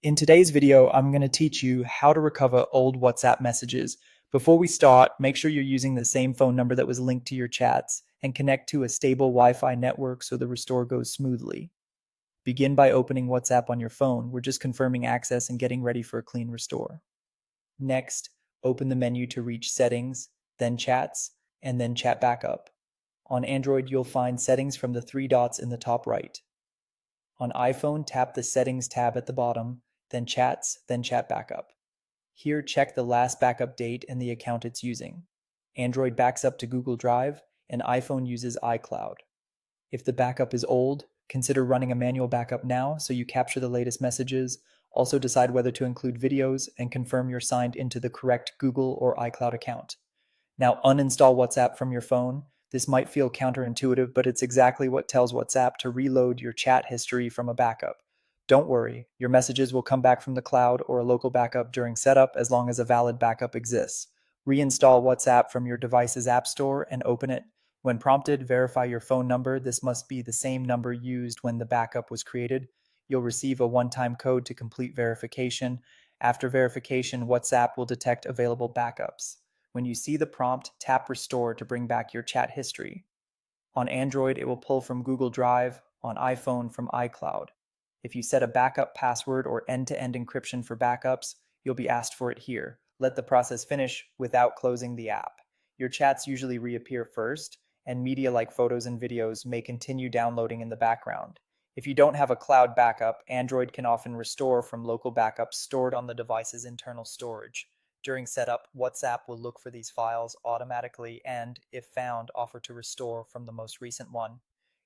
In today's video, I'm going to teach you how to recover old WhatsApp messages. Before we start, make sure you're using the same phone number that was linked to your chats and connect to a stable Wi-Fi network so the restore goes smoothly. Begin by opening WhatsApp on your phone. We're just confirming access and getting ready for a clean restore. Next, open the menu to reach Settings, then Chats, and then Chat Backup. On Android, you'll find Settings from the three dots in the top right. On iPhone, tap the Settings tab at the bottom, then Chats, then Chat Backup. Here, check the last backup date and the account it's using. Android backs up to Google Drive, and iPhone uses iCloud. If the backup is old, consider running a manual backup now so you capture the latest messages. Also, decide whether to include videos and confirm you're signed into the correct Google or iCloud account. Now, uninstall WhatsApp from your phone. This might feel counterintuitive, but it's exactly what tells WhatsApp to reload your chat history from a backup. Don't worry, your messages will come back from the cloud or a local backup during setup as long as a valid backup exists. Reinstall WhatsApp from your device's App Store and open it. When prompted, verify your phone number. This must be the same number used when the backup was created. You'll receive a one-time code to complete verification. After verification, WhatsApp will detect available backups. When you see the prompt, tap Restore to bring back your chat history. On Android, it will pull from Google Drive, on iPhone from iCloud. If you set a backup password or end-to-end encryption for backups, you'll be asked for it here. Let the process finish without closing the app. Your chats usually reappear first, and media like photos and videos may continue downloading in the background. If you don't have a cloud backup, Android can often restore from local backups stored on the device's internal storage. During setup, WhatsApp will look for these files automatically and, if found, offer to restore from the most recent one.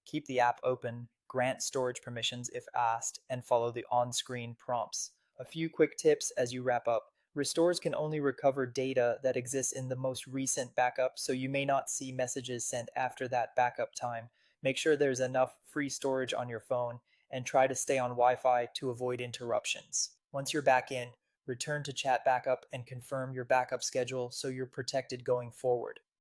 Keep the app open, grant storage permissions if asked, and follow the on-screen prompts. A few quick tips as you wrap up. Restores can only recover data that exists in the most recent backup, so you may not see messages sent after that backup time. Make sure there's enough free storage on your phone and try to stay on Wi-Fi to avoid interruptions. Once you're back in, return to Chat Backup and confirm your backup schedule so you're protected going forward.